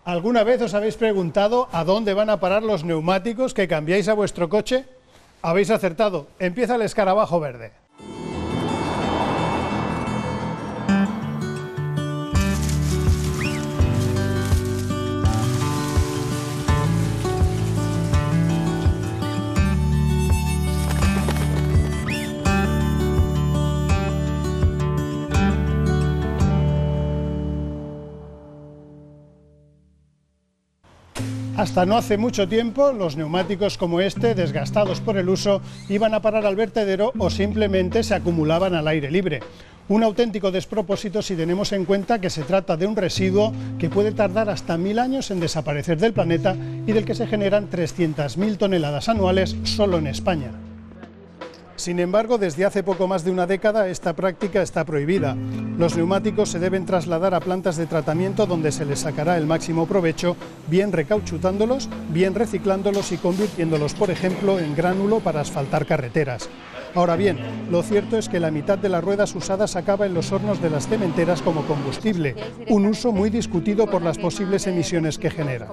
¿Alguna vez os habéis preguntado a dónde van a parar los neumáticos que cambiáis a vuestro coche? Habéis acertado, empieza el escarabajo verde. Hasta no hace mucho tiempo, los neumáticos como este, desgastados por el uso, iban a parar al vertedero o simplemente se acumulaban al aire libre. Un auténtico despropósito si tenemos en cuenta que se trata de un residuo que puede tardar hasta 1000 años en desaparecer del planeta y del que se generan 300.000 toneladas anuales solo en España. Sin embargo, desde hace poco más de una década esta práctica está prohibida. Los neumáticos se deben trasladar a plantas de tratamiento donde se les sacará el máximo provecho, bien recauchutándolos, bien reciclándolos y convirtiéndolos, por ejemplo, en gránulo para asfaltar carreteras. Ahora bien, lo cierto es que la mitad de las ruedas usadas acaba en los hornos de las cementeras como combustible, un uso muy discutido por las posibles emisiones que genera.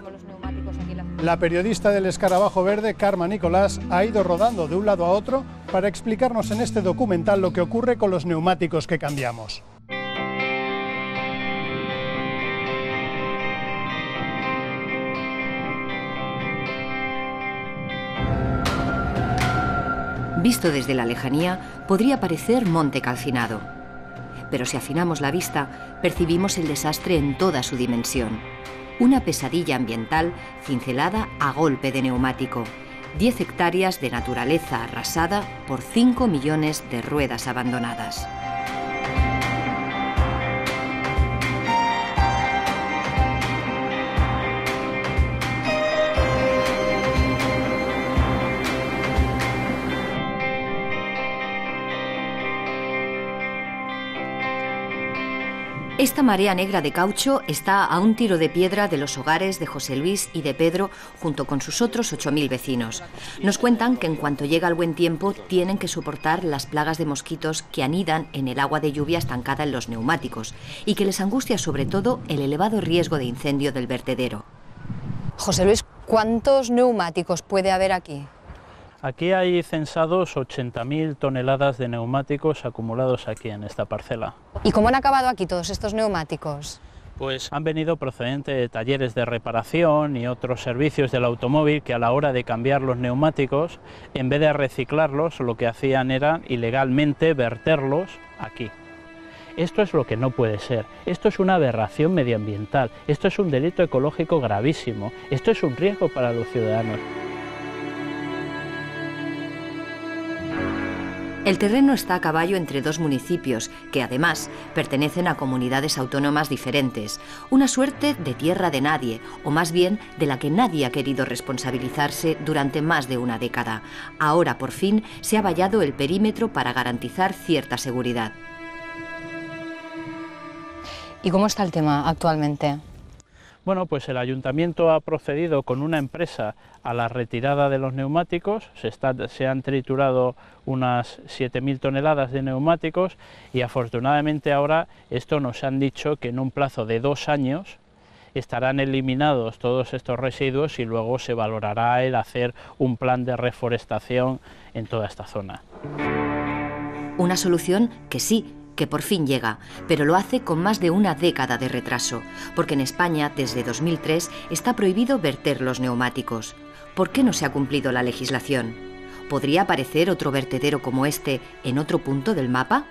La periodista del Escarabajo Verde, Carme Nicolás, ha ido rodando de un lado a otro para explicarnos en este documental lo que ocurre con los neumáticos que cambiamos. Visto desde la lejanía, podría parecer monte calcinado. Pero si afinamos la vista, percibimos el desastre en toda su dimensión. Una pesadilla ambiental cincelada a golpe de neumático. 10 hectáreas de naturaleza arrasada por 5 millones de ruedas abandonadas. Esta marea negra de caucho está a un tiro de piedra de los hogares de José Luis y de Pedro, junto con sus otros 8000 vecinos. Nos cuentan que en cuanto llega el buen tiempo tienen que soportar las plagas de mosquitos que anidan en el agua de lluvia estancada en los neumáticos y que les angustia sobre todo el elevado riesgo de incendio del vertedero. José Luis, ¿cuántos neumáticos puede haber aquí? Aquí hay censados 80.000 toneladas de neumáticos acumulados aquí en esta parcela. ¿Y cómo han acabado aquí todos estos neumáticos? Pues han venido procedentes de talleres de reparación y otros servicios del automóvil que a la hora de cambiar los neumáticos, en vez de reciclarlos, lo que hacían era ilegalmente verterlos aquí. Esto es lo que no puede ser. Esto es una aberración medioambiental. Esto es un delito ecológico gravísimo. Esto es un riesgo para los ciudadanos. El terreno está a caballo entre dos municipios que, además, pertenecen a comunidades autónomas diferentes. Una suerte de tierra de nadie, o más bien de la que nadie ha querido responsabilizarse durante más de una década. Ahora, por fin, se ha vallado el perímetro para garantizar cierta seguridad. ¿Y cómo está el tema actualmente? Bueno, pues el ayuntamiento ha procedido con una empresa a la retirada de los neumáticos, se han triturado unas 7.000 toneladas de neumáticos y afortunadamente ahora esto nos han dicho que en un plazo de 2 años estarán eliminados todos estos residuos y luego se valorará el hacer un plan de reforestación en toda esta zona. Una solución que sí, que por fin llega, pero lo hace con más de una década de retraso, porque en España, desde 2003, está prohibido verter los neumáticos. ¿Por qué no se ha cumplido la legislación? ¿Podría aparecer otro vertedero como este en otro punto del mapa?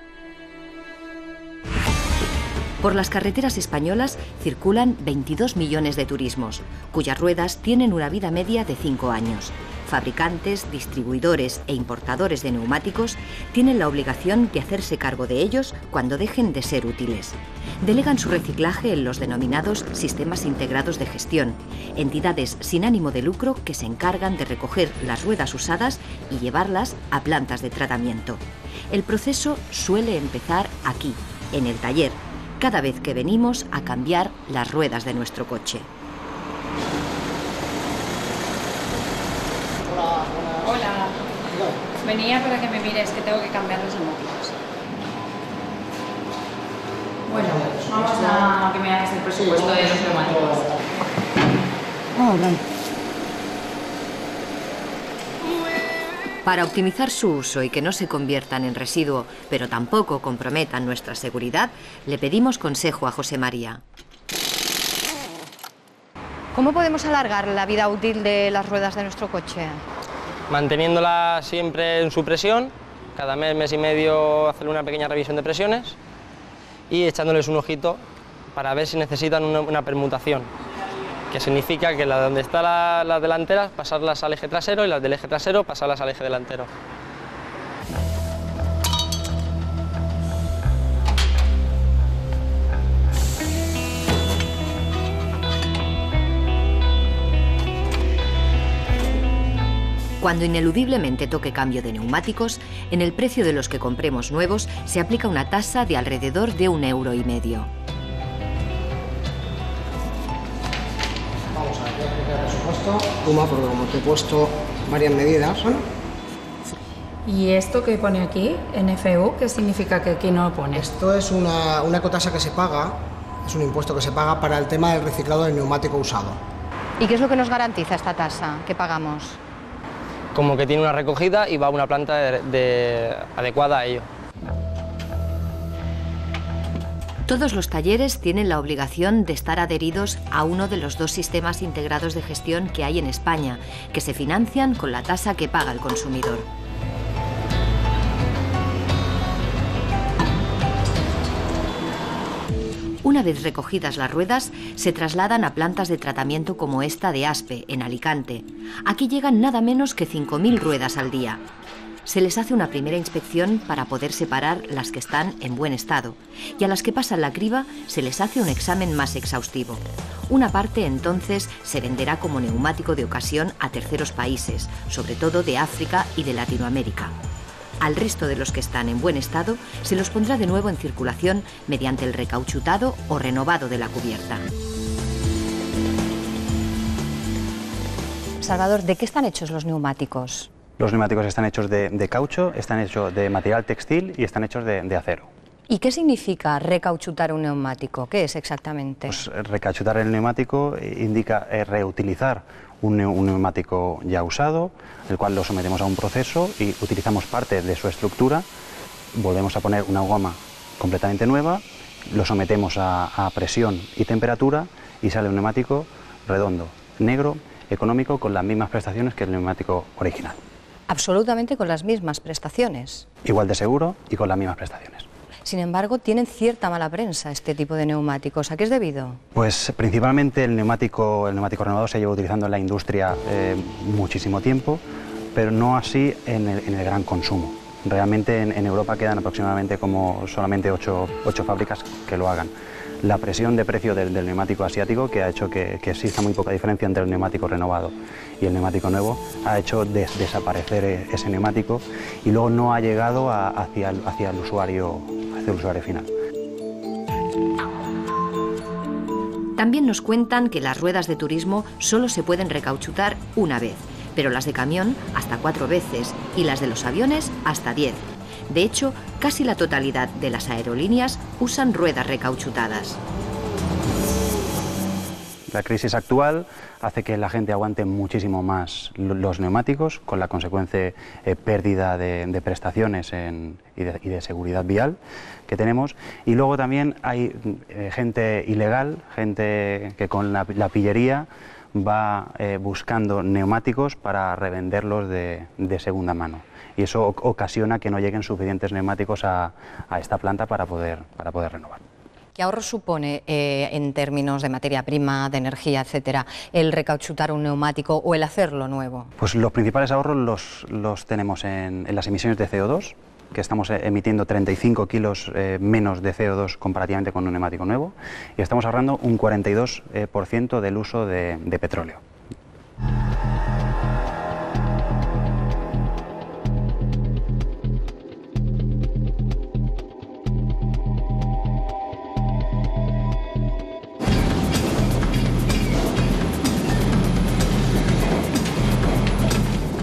Por las carreteras españolas circulan 22 millones de turismos, cuyas ruedas tienen una vida media de 5 años. Fabricantes, distribuidores e importadores de neumáticos tienen la obligación de hacerse cargo de ellos cuando dejen de ser útiles. Delegan su reciclaje en los denominados sistemas integrados de gestión, entidades sin ánimo de lucro que se encargan de recoger las ruedas usadas y llevarlas a plantas de tratamiento. El proceso suele empezar aquí, en el taller, cada vez que venimos a cambiar las ruedas de nuestro coche. Hola. Venía para que me mires que tengo que cambiar los neumáticos. Bueno, Vamos a que me hagas el presupuesto de los neumáticos. Para optimizar su uso y que no se conviertan en residuo, pero tampoco comprometan nuestra seguridad, le pedimos consejo a José María. ¿Cómo podemos alargar la vida útil de las ruedas de nuestro coche? Manteniéndola siempre en su presión, cada mes, mes y medio hacerle una pequeña revisión de presiones y echándoles un ojito para ver si necesitan una permutación, que significa que donde están las delanteras pasarlas al eje trasero y las del eje trasero pasarlas al eje delantero. Cuando ineludiblemente toque cambio de neumáticos, en el precio de los que compremos nuevos se aplica una tasa de alrededor de 1,5 €. Vamos a ver, voy a aplicar el presupuesto. Puma, porque como te he puesto varias medidas, ¿no? ¿Y esto que pone aquí, NFU, qué significa que aquí no lo pone? Esto es una cotasa que se paga, es un impuesto que se paga para el tema del reciclado del neumático usado. ¿Y qué es lo que nos garantiza esta tasa que pagamos? Como que tiene una recogida y va a una planta adecuada a ello. Todos los talleres tienen la obligación de estar adheridos a uno de los 2 sistemas integrados de gestión que hay en España, que se financian con la tasa que paga el consumidor. Una vez recogidas las ruedas, se trasladan a plantas de tratamiento como esta de Aspe, en Alicante. Aquí llegan nada menos que 5.000 ruedas al día. Se les hace una primera inspección para poder separar las que están en buen estado, y a las que pasan la criba se les hace un examen más exhaustivo. Una parte entonces se venderá como neumático de ocasión a terceros países, sobre todo de África y de Latinoamérica. Al resto de los que están en buen estado se los pondrá de nuevo en circulación mediante el recauchutado o renovado de la cubierta. Salvador, ¿de qué están hechos los neumáticos? Los neumáticos están hechos de caucho, están hechos de material textil y están hechos de acero. ¿Y qué significa recauchutar un neumático? ¿Qué es exactamente? Pues recauchutar el neumático indica reutilizar un neumático ya usado, el cual lo sometemos a un proceso y utilizamos parte de su estructura, volvemos a poner una goma completamente nueva, lo sometemos a presión y temperatura y sale un neumático redondo, negro, económico, con las mismas prestaciones que el neumático original. Absolutamente con las mismas prestaciones. Igual de seguro y con las mismas prestaciones. Sin embargo, tienen cierta mala prensa este tipo de neumáticos. ¿A qué es debido? Pues principalmente el neumático renovado se lleva utilizando en la industria muchísimo tiempo, pero no así en el gran consumo. Realmente en Europa quedan aproximadamente como solamente 8 fábricas que lo hagan. La presión de precio del neumático asiático, que ha hecho que exista muy poca diferencia entre el neumático renovado y el neumático nuevo, ha hecho desaparecer ese neumático y luego no ha llegado hacia el usuario final. También nos cuentan que las ruedas de turismo solo se pueden recauchutar una vez, pero las de camión hasta 4 veces y las de los aviones hasta 10. De hecho, casi la totalidad de las aerolíneas usan ruedas recauchutadas. La crisis actual hace que la gente aguante muchísimo más los neumáticos, con la consecuente pérdida de prestaciones y de seguridad vial que tenemos. Y luego también hay gente ilegal, gente que con la pillería va buscando neumáticos para revenderlos de segunda mano. Y eso ocasiona que no lleguen suficientes neumáticos a esta planta para poder renovar. ¿Qué ahorro supone en términos de materia prima, de energía, etcétera, el recauchutar un neumático o el hacerlo nuevo? Pues los principales ahorros los tenemos en las emisiones de CO2, que estamos emitiendo 35 kilos menos de CO2 comparativamente con un neumático nuevo, y estamos ahorrando un 42% del uso de petróleo.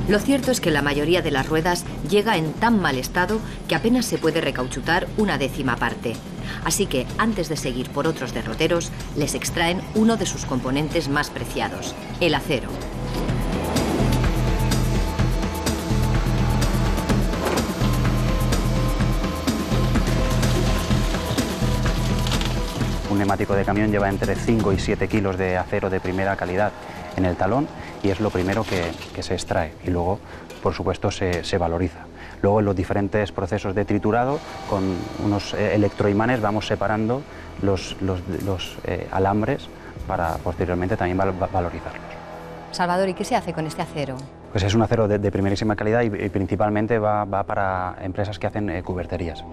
Lo cierto es que la mayoría de las ruedas llega en tan mal estado que apenas se puede recauchutar una décima parte. Así que, antes de seguir por otros derroteros, les extraen uno de sus componentes más preciados, el acero. Un neumático de camión lleva entre 5 y 7 kilos de acero de primera calidad en el talón y es lo primero que se extrae y luego, por supuesto, se valoriza. Luego, en los diferentes procesos de triturado, con unos electroimanes vamos separando los alambres para posteriormente también valorizarlos. Salvador, ¿y qué se hace con este acero? Pues es un acero de primerísima calidad y principalmente va para empresas que hacen cuberterías.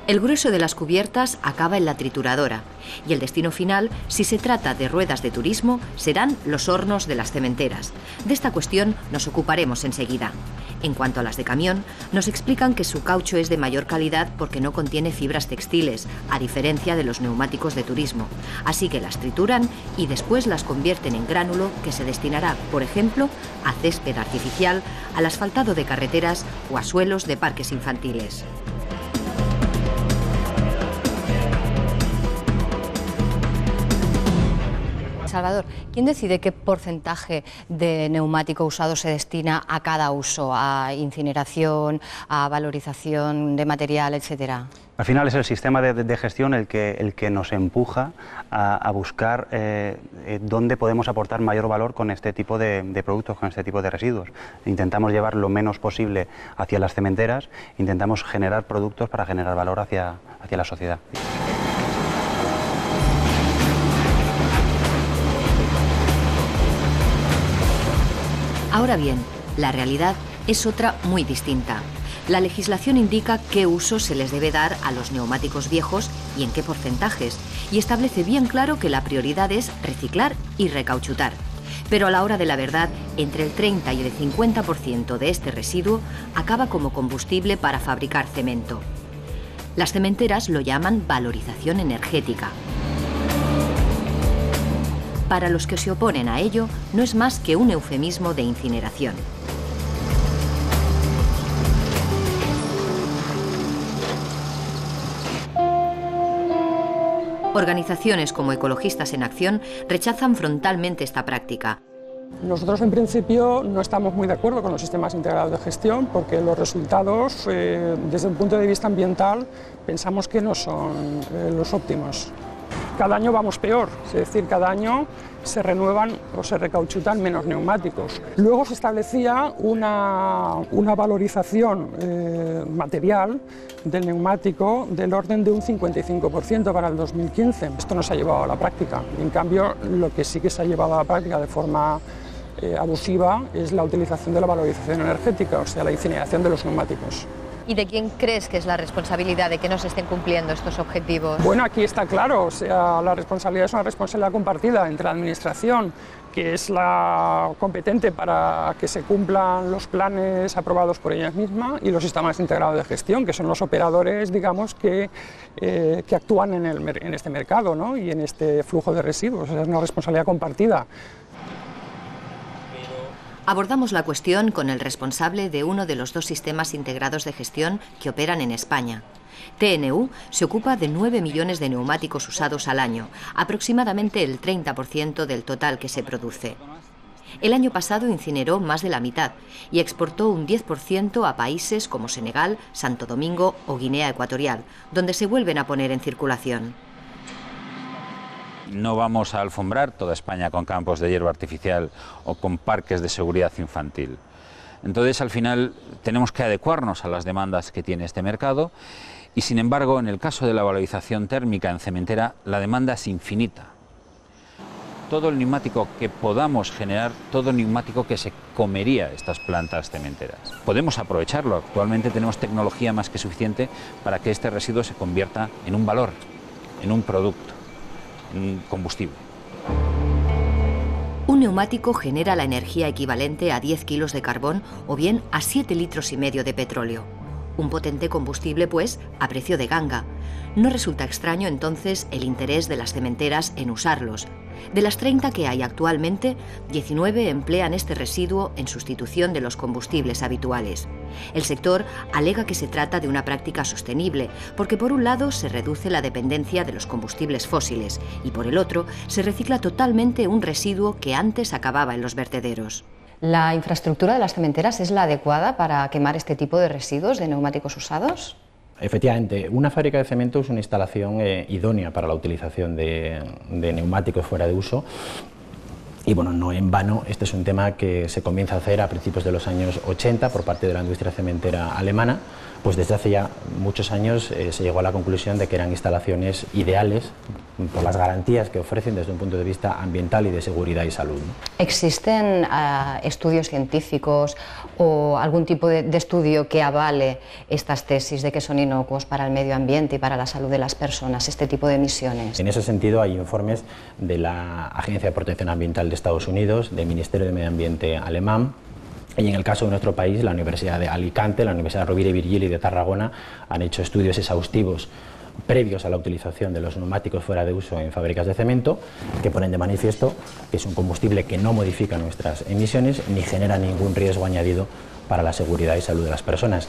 El grueso de las cubiertas acaba en la trituradora y el destino final, si se trata de ruedas de turismo, serán los hornos de las cementeras. De esta cuestión nos ocuparemos enseguida. En cuanto a las de camión, nos explican que su caucho es de mayor calidad porque no contiene fibras textiles, a diferencia de los neumáticos de turismo. Así que las trituran y después las convierten en gránulo que se destinará, por ejemplo, a césped artificial, al asfaltado de carreteras o a suelos de parques infantiles. Salvador, ¿quién decide qué porcentaje de neumático usado se destina a cada uso? ¿A incineración, a valorización de material, etcétera? Al final es el sistema de gestión el que nos empuja a buscar dónde podemos aportar mayor valor con este tipo de productos, con este tipo de residuos. Intentamos llevar lo menos posible hacia las cementeras, intentamos generar productos para generar valor hacia la sociedad. Ahora bien, la realidad es otra muy distinta. La legislación indica qué uso se les debe dar a los neumáticos viejos y en qué porcentajes, y establece bien claro que la prioridad es reciclar y recauchutar. Pero a la hora de la verdad, entre el 30 y el 50% de este residuo acaba como combustible para fabricar cemento. Las cementeras lo llaman valorización energética. Para los que se oponen a ello, no es más que un eufemismo de incineración. Organizaciones como Ecologistas en Acción rechazan frontalmente esta práctica. Nosotros en principio no estamos muy de acuerdo con los sistemas integrados de gestión porque los resultados desde un punto de vista ambiental pensamos que no son los óptimos. Cada año vamos peor, es decir, cada año se renuevan o se recauchutan menos neumáticos. Luego se establecía una valorización material del neumático del orden de un 55% para el 2015. Esto no se ha llevado a la práctica. En cambio, lo que sí que se ha llevado a la práctica de forma abusiva es la utilización de la valorización energética, o sea, la incineración de los neumáticos. ¿Y de quién crees que es la responsabilidad de que no se estén cumpliendo estos objetivos? Bueno, aquí está claro, o sea, la responsabilidad es una responsabilidad compartida entre la Administración, que es la competente para que se cumplan los planes aprobados por ella misma, y los sistemas integrados de gestión, que son los operadores, digamos, que actúan en este mercado, ¿no? Y en este flujo de residuos. O sea, es una responsabilidad compartida. Abordamos la cuestión con el responsable de uno de los dos sistemas integrados de gestión que operan en España. TNU se ocupa de 9 millones de neumáticos usados al año, aproximadamente el 30% del total que se produce. El año pasado incineró más de la mitad y exportó un 10% a países como Senegal, Santo Domingo o Guinea Ecuatorial, donde se vuelven a poner en circulación. No vamos a alfombrar toda España con campos de hierba artificial o con parques de seguridad infantil. Entonces, al final, tenemos que adecuarnos a las demandas que tiene este mercado y, sin embargo, en el caso de la valorización térmica en cementera, la demanda es infinita. Todo el neumático que podamos generar, todo el neumático que se comería estas plantas cementeras. Podemos aprovecharlo. Actualmente tenemos tecnología más que suficiente para que este residuo se convierta en un valor, en un producto, en combustible. Un neumático genera la energía equivalente a 10 kilos de carbón o bien a 7,5 litros de petróleo. Un potente combustible, pues, a precio de ganga. No resulta extraño entonces el interés de las cementeras en usarlos. De las 30 que hay actualmente, 19 emplean este residuo en sustitución de los combustibles habituales. El sector alega que se trata de una práctica sostenible, porque por un lado se reduce la dependencia de los combustibles fósiles y por el otro se recicla totalmente un residuo que antes acababa en los vertederos. ¿La infraestructura de las cementeras es la adecuada para quemar este tipo de residuos de neumáticos usados? Efectivamente, una fábrica de cemento es una instalación idónea para la utilización de neumáticos fuera de uso. Y bueno, no en vano, este es un tema que se comienza a hacer a principios de los años 80 por parte de la industria cementera alemana. Pues desde hace ya muchos años se llegó a la conclusión de que eran instalaciones ideales por las garantías que ofrecen desde un punto de vista ambiental y de seguridad y salud. ¿Existen estudios científicos o algún tipo de estudio que avale estas tesis de que son inocuos para el medio ambiente y para la salud de las personas, este tipo de emisiones? En ese sentido hay informes de la Agencia de Protección Ambiental de Estados Unidos, del Ministerio de Medio Ambiente alemán, y en el caso de nuestro país, la Universidad de Alicante, la Universidad Rovira i Virgili de Tarragona han hecho estudios exhaustivos previos a la utilización de los neumáticos fuera de uso en fábricas de cemento, que ponen de manifiesto que es un combustible que no modifica nuestras emisiones ni genera ningún riesgo añadido para la seguridad y salud de las personas.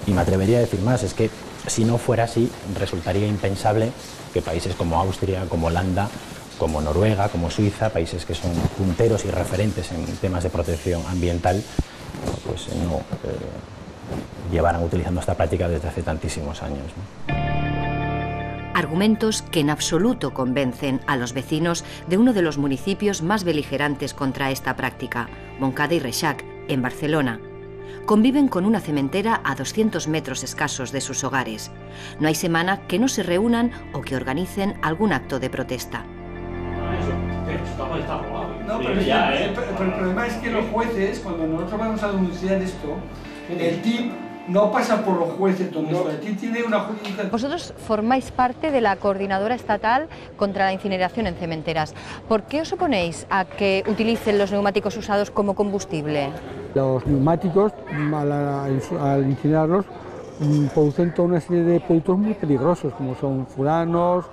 Y me atrevería a decir más, es que si no fuera así, resultaría impensable que países como Austria, como Holanda, como Noruega, como Suiza, países que son punteros y referentes en temas de protección ambiental, pues no llevaran utilizando esta práctica desde hace tantísimos años, ¿no? Argumentos que en absoluto convencen a los vecinos de uno de los municipios más beligerantes contra esta práctica, Montcada y Reixac, en Barcelona. Conviven con una cementera a 200 metros escasos de sus hogares. No hay semana que no se reúnan o que organicen algún acto de protesta. No, pero el problema es que los jueces, cuando nosotros vamos a denunciar esto, el TIP no pasa por los jueces donde está. El TIP tiene una jurisdicción. Vosotros formáis parte de la Coordinadora Estatal contra la Incineración en Cementeras. ¿Por qué os oponéis a que utilicen los neumáticos usados como combustible? Los neumáticos, al incinerarlos, producen toda una serie de productos muy peligrosos, como son furanos,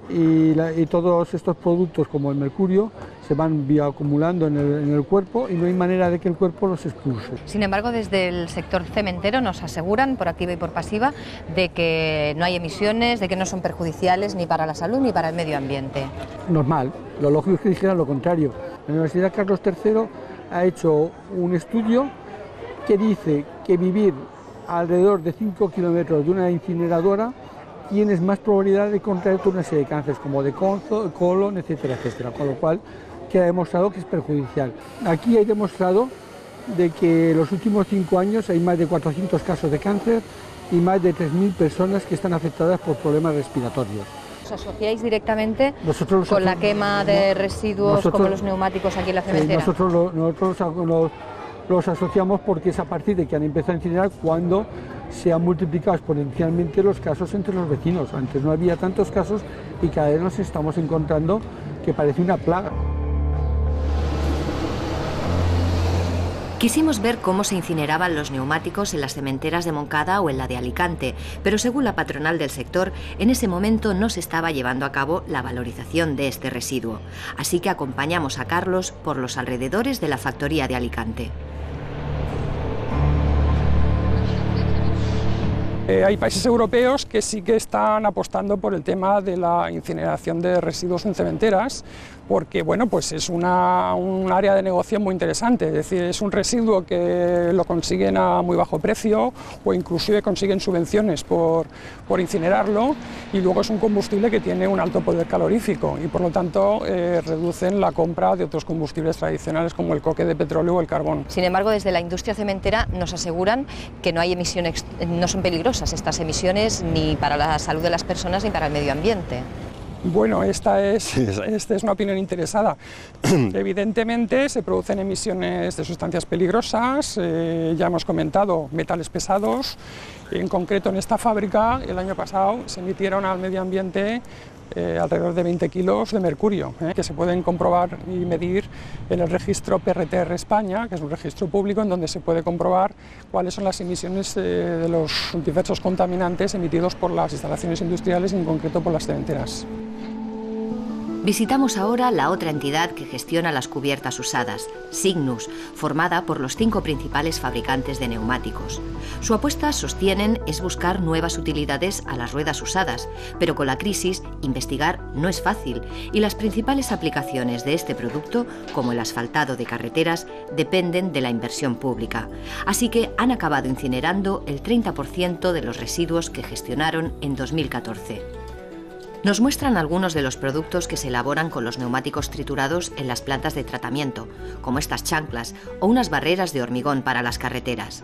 y todos estos productos como el mercurio se van bioacumulando en el cuerpo y no hay manera de que el cuerpo los expulse. Sin embargo, desde el sector cementero nos aseguran, por activa y por pasiva, de que no hay emisiones, de que no son perjudiciales ni para la salud ni para el medio ambiente. Normal, lo lógico es que dijeran lo contrario. La Universidad Carlos III ha hecho un estudio que dice que vivir alrededor de 5 kilómetros de una incineradora tienes más probabilidad de contraer una serie de cánceres como de colon, etcétera, etcétera, con lo cual queda demostrado que es perjudicial. Aquí hay demostrado de que en los últimos 5 años hay más de 400 casos de cáncer y más de 3.000 personas que están afectadas por problemas respiratorios. ¿Os asociáis directamente con la quema de residuos como los neumáticos aquí en la cementera? Nosotros los asociamos porque es a partir de que han empezado a incinerar cuando se han multiplicado exponencialmente los casos entre los vecinos. Antes no había tantos casos y cada vez nos estamos encontrando que parece una plaga. Quisimos ver cómo se incineraban los neumáticos en las cementeras de Montcada o en la de Alicante, pero según la patronal del sector, en ese momento no se estaba llevando a cabo la valorización de este residuo. Así que acompañamos a Carlos por los alrededores de la factoría de Alicante. Hay países europeos que sí que están apostando por el tema de la incineración de residuos en cementeras, porque bueno, pues es un área de negocio muy interesante, es decir, es un residuo que lo consiguen a muy bajo precio o inclusive consiguen subvenciones por incinerarlo, y luego es un combustible que tiene un alto poder calorífico y por lo tanto reducen la compra de otros combustibles tradicionales como el coque de petróleo o el carbón. Sin embargo, desde la industria cementera nos aseguran que no hay emisiones, no son peligrosas estas emisiones ni para la salud de las personas ni para el medio ambiente. Bueno, esta es una opinión interesada. Evidentemente se producen emisiones de sustancias peligrosas, ya hemos comentado metales pesados. En concreto en esta fábrica el año pasado se emitieron al medio ambiente alrededor de 20 kilos de mercurio, que se pueden comprobar y medir en el registro PRTR España, que es un registro público en donde se puede comprobar cuáles son las emisiones de los diversos contaminantes emitidos por las instalaciones industriales y en concreto por las cementeras. Visitamos ahora la otra entidad que gestiona las cubiertas usadas, Cygnus, formada por los 5 principales fabricantes de neumáticos. Su apuesta, sostienen, es buscar nuevas utilidades a las ruedas usadas, pero con la crisis, investigar no es fácil y las principales aplicaciones de este producto, como el asfaltado de carreteras, dependen de la inversión pública. Así que han acabado incinerando el 30% de los residuos que gestionaron en 2014. Nos muestran algunos de los productos que se elaboran con los neumáticos triturados en las plantas de tratamiento, como estas chanclas o unas barreras de hormigón para las carreteras.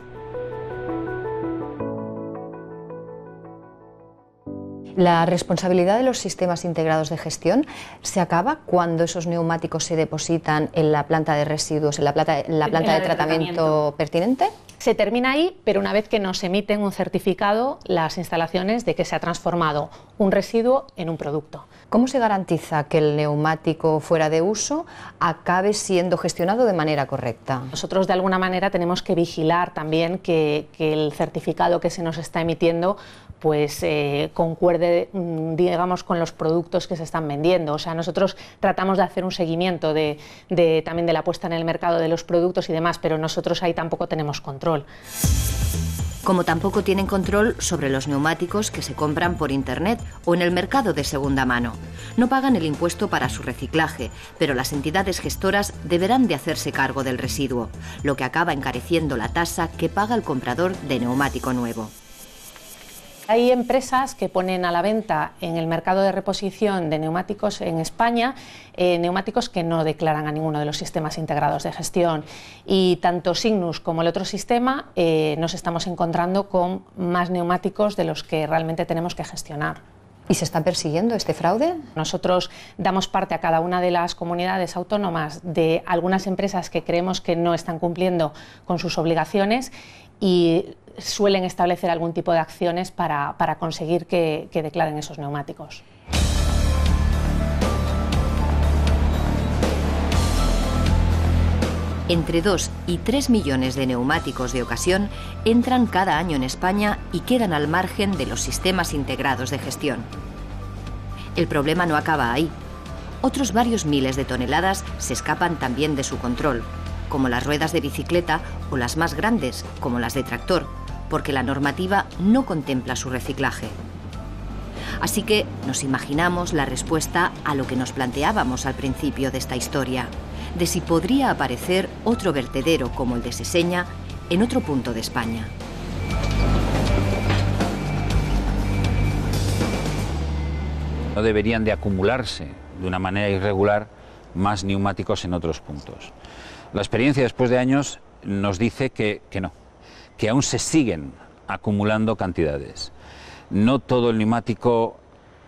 La responsabilidad de los sistemas integrados de gestión se acaba cuando esos neumáticos se depositan en la planta de residuos, en la planta de tratamiento pertinente. Se termina ahí, pero una vez que nos emiten un certificado las instalaciones de que se ha transformado un residuo en un producto. ¿Cómo se garantiza que el neumático fuera de uso acabe siendo gestionado de manera correcta? Nosotros de alguna manera tenemos que vigilar también que el certificado que se nos está emitiendo pues concuerde, digamos, con los productos que se están vendiendo. O sea, nosotros tratamos de hacer un seguimiento también de la puesta en el mercado de los productos y demás, pero nosotros ahí tampoco tenemos control. Como tampoco tienen control sobre los neumáticos que se compran por internet o en el mercado de segunda mano. No pagan el impuesto para su reciclaje, pero las entidades gestoras deberán de hacerse cargo del residuo, lo que acaba encareciendo la tasa que paga el comprador de neumático nuevo. Hay empresas que ponen a la venta en el mercado de reposición de neumáticos en España neumáticos que no declaran a ninguno de los sistemas integrados de gestión, y tanto Cygnus como el otro sistema nos estamos encontrando con más neumáticos de los que realmente tenemos que gestionar. ¿Y se está persiguiendo este fraude? Nosotros damos parte a cada una de las comunidades autónomas de algunas empresas que creemos que no están cumpliendo con sus obligaciones y suelen establecer algún tipo de acciones para conseguir que declaren esos neumáticos. Entre 2 y 3 millones de neumáticos de ocasión entran cada año en España y quedan al margen de los sistemas integrados de gestión. El problema no acaba ahí. Otros varios miles de toneladas se escapan también de su control, como las ruedas de bicicleta o las más grandes, como las de tractor, porque la normativa no contempla su reciclaje. Así que nos imaginamos la respuesta a lo que nos planteábamos al principio de esta historia, de si podría aparecer otro vertedero como el de Seseña en otro punto de España. No deberían de acumularse de una manera irregular más neumáticos en otros puntos. La experiencia después de años nos dice que no, que aún se siguen acumulando cantidades. No todo el neumático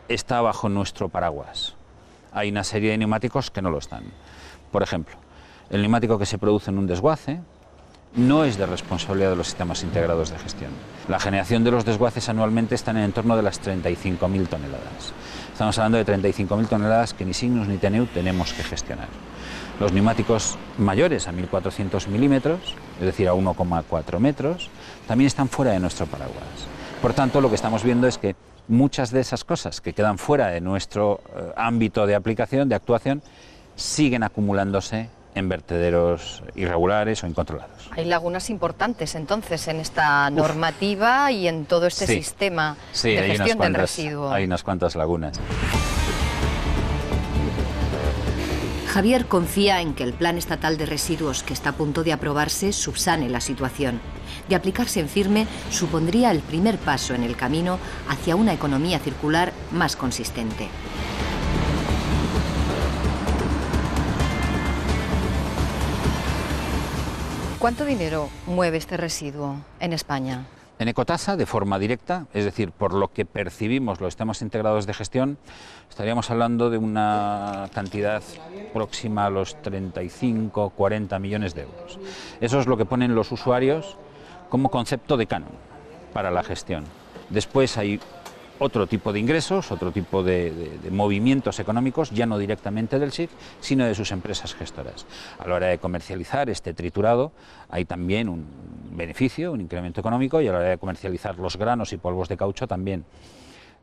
está bajo nuestro paraguas. Hay una serie de neumáticos que no lo están. Por ejemplo, el neumático que se produce en un desguace no es de responsabilidad de los sistemas integrados de gestión. La generación de los desguaces anualmente está en el entorno de las 35.000 toneladas. Estamos hablando de 35.000 toneladas que ni Cygnus ni TNU tenemos que gestionar. Los neumáticos mayores a 1.400 milímetros, es decir, a 1,4 metros, también están fuera de nuestro paraguas. Por tanto, lo que estamos viendo es que muchas de esas cosas que quedan fuera de nuestro ámbito de aplicación, de actuación, siguen acumulándose en vertederos irregulares o incontrolados. Hay lagunas importantes entonces en esta normativa y en todo este sistema de gestión del residuo. Hay unas cuantas lagunas. Javier confía en que el Plan Estatal de Residuos que está a punto de aprobarse subsane la situación. De aplicarse en firme, supondría el primer paso en el camino hacia una economía circular más consistente. ¿Cuánto dinero mueve este residuo en España? En ecotasa, de forma directa, es decir, por lo que percibimos los sistemas integrados de gestión, estaríamos hablando de una cantidad próxima a los 35-40 millones de euros. Eso es lo que ponen los usuarios como concepto de canon para la gestión. Después hay otro tipo de ingresos, otro tipo de movimientos económicos, ya no directamente del SIC, sino de sus empresas gestoras. A la hora de comercializar este triturado hay también un beneficio, un incremento económico, y a la hora de comercializar los granos y polvos de caucho también.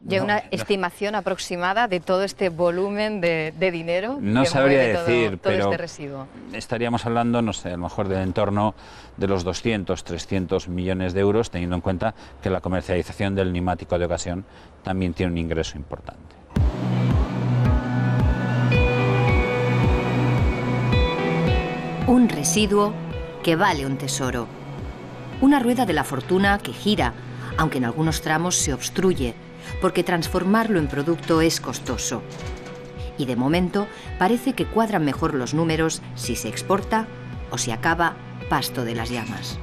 ¿Y una estimación aproximada de todo este volumen de dinero? No sabría decir, todo pero este residuo. Estaríamos hablando, no sé, a lo mejor del entorno de los 200, 300 millones de euros, teniendo en cuenta que la comercialización del neumático de ocasión también tiene un ingreso importante. Un residuo que vale un tesoro. Una rueda de la fortuna que gira, aunque en algunos tramos se obstruye, porque transformarlo en producto es costoso. Y de momento parece que cuadran mejor los números si se exporta o si acaba pasto de las llamas.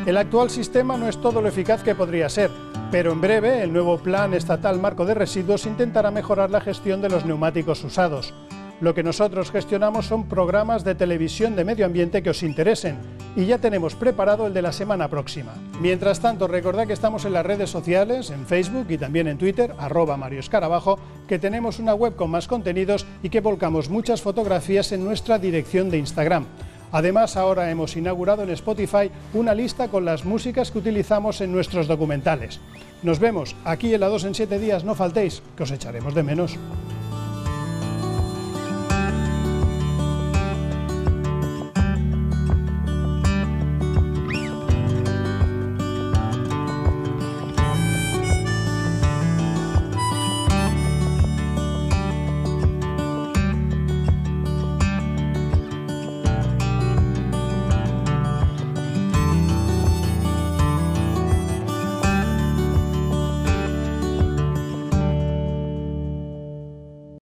El actual sistema no es todo lo eficaz que podría ser, pero en breve el nuevo Plan Estatal Marco de Residuos intentará mejorar la gestión de los neumáticos usados. Lo que nosotros gestionamos son programas de televisión de medio ambiente que os interesen, y ya tenemos preparado el de la semana próxima. Mientras tanto, recordad que estamos en las redes sociales, en Facebook y también en Twitter, @MarioEscarabajo, que tenemos una web con más contenidos y que volcamos muchas fotografías en nuestra dirección de Instagram. Además, ahora hemos inaugurado en Spotify una lista con las músicas que utilizamos en nuestros documentales. Nos vemos aquí en La 2 en 7 días, no faltéis, que os echaremos de menos.